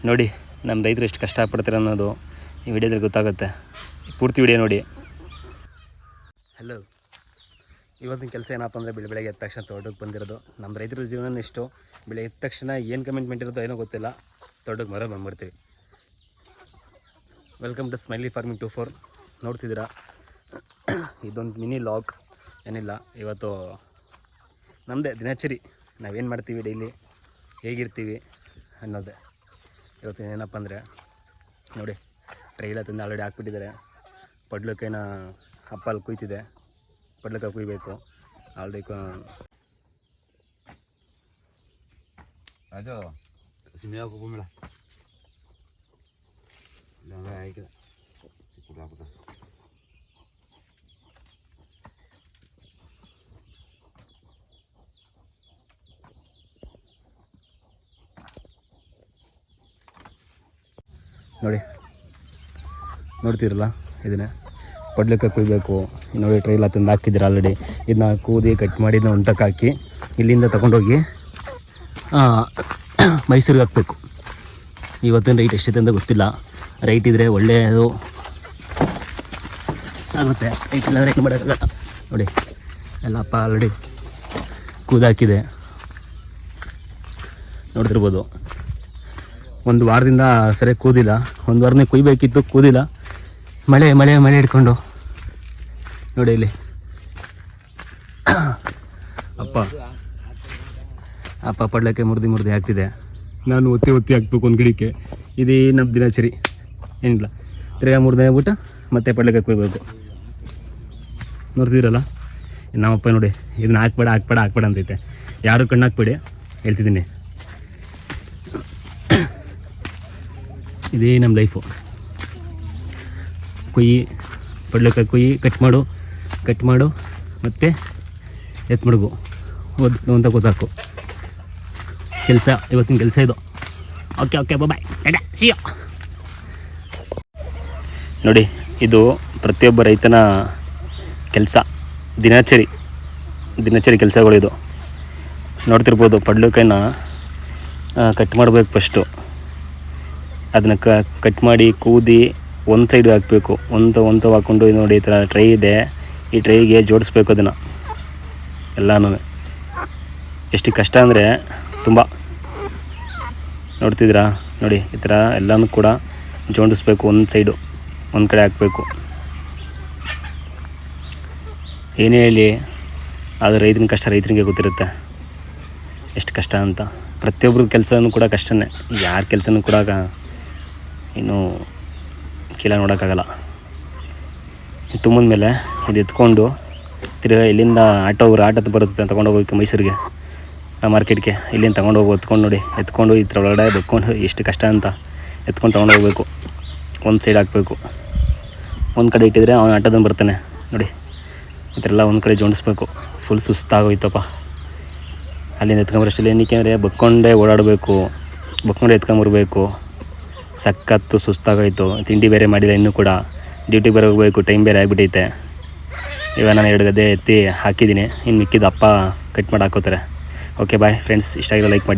ನೋಡಿ ನಮ್ಮ ರೈತರು ಎಷ್ಟು ಕಷ್ಟಪಡ್ತಾರೆ ಅನ್ನೋದು ಈ ವಿಡಿಯೋದಲ್ಲಿ ಗೊತ್ತಾಗುತ್ತೆ. ಪೂರ್ತಿ ವಿಡಿಯೋ ನೋಡಿ. ಹಲೋ, ಇವತ್ತಿನ ಕೆಲಸ ಏನಪ್ಪ ಅಂದರೆ ಬೆಳಗ್ಗೆ ಎದ್ದ ತಕ್ಷಣ ತೋಟಕ್ಕೆ ಬಂದಿರೋದು. ನಮ್ಮ ರೈತರ ಜೀವನ ಇಷ್ಟು. ಬೆಳಗ್ಗೆ ಎದ್ದ ತಕ್ಷಣ ಏನು ಕಮಿಟ್ಮೆಂಟ್ ಇರೋದು ಏನೋ ಗೊತ್ತಿಲ್ಲ, ತೋಟಕ್ಕೆ ಬಂದ್ಬಿಡ್ತೀವಿ. Welcome to smiley farming 24. ನೋಡ್ತಿದ್ದೀರಾ, ಇದೊಂದು ಮಿನಿ ಲಾಗ್. ಏನಿಲ್ಲ, ಇವತ್ತು ನಮ್ಮದೇ ದಿನಚರಿ, ನಾವೇನು ಮಾಡ್ತೀವಿ ಡೈಲಿ, ಹೇಗಿರ್ತೀವಿ ಅನ್ನೋದೇ. ಇವತ್ತು ಏನಪ್ಪ ಅಂದರೆ ನೋಡಿ, ಟ್ರೈಲ ತಂದು ಆಲ್ರೆಡಿ ಹಾಕ್ಬಿಟ್ಟಿದ್ದಾರೆ. ಪಡ್ಲಕ್ಕೇನ ಅಪ್ಪ ಅಲ್ಲಿ ಕುಯ್ತಿದೆ, ಪಡ್ಲಕ್ಕ ಕುಯ್ಬೇಕು ಆಲ್ರೆಡಿ. ಅದು ಸಿನಿಮಾ ಹೋಗ್ಮೇಳ ಆಯ್ತು. ನೋಡಿ, ನೋಡ್ತಿರಲ್ಲ, ಇದನ್ನೇ ಪಡ್ಲಕ್ಕ ಕುಯ್ಬೇಕು. ನೋಡಿ, ಟ್ರೈಲ ತಂದು ಹಾಕಿದ್ದೀರ ಆಲ್ರೆಡಿ. ಇದನ್ನ ಕೂದಿ ಕಟ್ ಮಾಡಿ ಇದನ್ನ ಒಂದಕ್ಕೆ ಹಾಕಿ ಇಲ್ಲಿಂದ ತಗೊಂಡೋಗಿ ಮೈಸೂರಿಗೆ ಹಾಕಬೇಕು. ಇವತ್ತಿನ ರೈಟ್ ಎಷ್ಟಿದೆ ಅಂತ ಗೊತ್ತಿಲ್ಲ. ರೈಟ್ ಇದ್ದರೆ ಒಳ್ಳೆಯದು ಆಗುತ್ತೆ, ರೈಟ್ ಇಲ್ಲ ರೈಟ್ ಮಾಡೋಕ್ಕಾಗಲ್ಲ. ನೋಡಿ, ಎಲ್ಲಪ್ಪ ಆಲ್ರೆಡಿ ಕೂದಾಕಿದೆ, ನೋಡ್ತಿರ್ಬೋದು. ಒಂದು ವಾರದಿಂದ ಸರಿಯಾಗಿ ಕೂದಿಲ್ಲ, ಒಂದು ವಾರನೇ ಕುಯ್ಬೇಕಿತ್ತು, ಕೂದಿಲ್ಲ. ಮಳೆ ಮಳೆ ಮಳೆ ಹಿಡ್ಕೊಂಡು ನೋಡಿ ಇಲ್ಲಿ ಅಪ್ಪ ಪಡ್ಲಕ್ಕೆ ಮುರಿದು ಹಾಕ್ತಿದೆ. ನಾನು ಒತ್ತಿ ಹಾಕ್ಬೇಕು ಒಂದು ಗಿಡಕ್ಕೆ. ಇದೇ ನಮ್ಮ ದಿನಚರಿ. ಏನಿಲ್ಲ, ತಿರ್ಗಾ ಮುರಿದು ಆಗ್ಬಿಟ್ಟು ಮತ್ತೆ ಪಡ್ಲಕ್ಕೆ ಕುಯ್ಬೇಕು. ನೋಡ್ತಿದ್ದೀರಲ್ಲ, ನಮ್ಮಪ್ಪ ನೋಡಿ, ಇದನ್ನ ಹಾಕ್ಬೇಡ ಅಂತೈತೆ. ಯಾರು ಕಣ್ಣು ಹಾಕ್ಬೇಡಿ ಹೇಳ್ತಿದ್ದೀನಿ. ಇದೇ ನಮ್ಮ ಲೈಫು. ಪಡ್ಲಕ್ಕ ಕುಯ್ಯಿ, ಕಟ್ ಮಾಡು ಮತ್ತು ಎತ್ತು ಮಡಗು ಅಂತ ಗೊತ್ತಾಕು ಕೆಲಸ. ಇವತ್ತಿನ ಕೆಲಸ ಇದು. Okay bye, see you. ನೋಡಿ, ಇದು ಪ್ರತಿಯೊಬ್ಬ ರೈತನ ಕೆಲಸ, ದಿನಚರಿ ಕೆಲಸಗಳು ಇದು. ನೋಡ್ತಿರ್ಬೋದು, ಪಡ್ಲಕ್ಕನ್ನ ಕಟ್ ಮಾಡಬೇಕು. ಫಸ್ಟು ಅದನ್ನ ಕಟ್ ಮಾಡಿ ಕೂದಿ ಒಂದು ಸೈಡ್ ಹಾಕಬೇಕು. ಒಂದು ಹಾಕ್ಕೊಂಡು ನೋಡಿ, ಈ ಥರ ಟ್ರೈ ಇದೆ, ಈ ಟ್ರೈಗೆ ಜೋಡಿಸ್ಬೇಕು ಅದನ್ನು ಎಲ್ಲನೂ. ಎಷ್ಟು ಕಷ್ಟ ಅಂದರೆ ತುಂಬ. ನೋಡ್ತಿದ್ದೀರಾ, ನೋಡಿ, ಈ ಥರ ಎಲ್ಲನೂ ಕೂಡ ಜೋಡಿಸ್ಬೇಕು. ಒಂದು ಸೈಡು ಒಂದು ಕಡೆ ಹಾಕಬೇಕು. ಏನೇ ಹೇಳಿ, ಅದು ರೈತನ ಕಷ್ಟ ರೈತನಿಗೆ ಗೊತ್ತಿರುತ್ತೆ ಎಷ್ಟು ಕಷ್ಟ ಅಂತ. ಪ್ರತಿಯೊಬ್ಬರ ಕೆಲಸನೂ ಕೂಡ ಕಷ್ಟನೇ. ಯಾರ ಕೆಲಸನೂ ಕೂಡ ಇನ್ನೂ ಕೀಳ ನೋಡೋಕ್ಕಾಗಲ್ಲ. ಇದು ತುಂಬಿದ ಮೇಲೆ ಇದು ಎತ್ಕೊಂಡು ತಿರ್ಗಿ ಇಲ್ಲಿಂದ ಆಟೋದ ಬರುತ್ತೆ ತೊಗೊಂಡೋಗೋಕ್ಕೆ ಮೈಸೂರಿಗೆ, ಮಾರ್ಕೆಟ್ಗೆ. ಇಲ್ಲಿಂದ ಎತ್ಕೊಂಡು ನೋಡಿ, ಎತ್ಕೊಂಡು ಈ ಥರ ಒಳಗಡೆ ಬೆಕ್ಕೊಂಡು ಎಷ್ಟು ಕಷ್ಟ ಅಂತ ಎತ್ಕೊಂಡು ತೊಗೊಂಡೋಗ್ಬೇಕು. ಒಂದು ಸೈಡ್ ಹಾಕಬೇಕು. ಒಂದು ಕಡೆ ಇಟ್ಟಿದ್ರೆ ಅವನು ಆಟೋದನ್ನು ಬರ್ತಾನೆ. ನೋಡಿ, ಈ ಥರ ಎಲ್ಲ ಒಂದು ಕಡೆ ಜೋಡಿಸ್ಬೇಕು. ಫುಲ್ ಸುಸ್ತಾಗೋಯ್ತಪ್ಪ. ಅಲ್ಲಿಂದ ಎತ್ಕೊಂಬರಷ್ಟಲ್ಲಿ ಏನಕ್ಕೆ ಅಂದರೆ ಬಕ್ಕೊಂಡೇ ಓಡಾಡಬೇಕು, ಬಕ್ಕೊಂಡೆ ಎತ್ಕೊಂಬರ್ಬೇಕು. ಸಖತ್ತು ಸುಸ್ತಾಗೋಯ್ತು. ತಿಂಡಿ ಬೇರೆ ಮಾಡಿಲ್ಲ, ಇನ್ನೂ ಕೂಡ ಡ್ಯೂಟಿಗೆ ಬೇರೆ ಹೋಗಬೇಕು. ಟೈಮ್ ಬೇರೆ ಆಗಿಬಿಟ್ಟೈತೆ. ಇವಾಗ ನಾನು 2 ಗದ್ದೆ ಎತ್ತಿ ಹಾಕಿದ್ದೀನಿ. ಇನ್ನು ಮಿಕ್ಕಿದ್ದು ಅಪ್ಪ ಕಟ್ ಮಾಡಿ ಹಾಕೋತಾರೆ. ಓಕೆ ಬಾಯ್ ಫ್ರೆಂಡ್ಸ್, ಇಷ್ಟ ಆಗಿರೋ ಲೈಕ್ ಮಾಡಿ.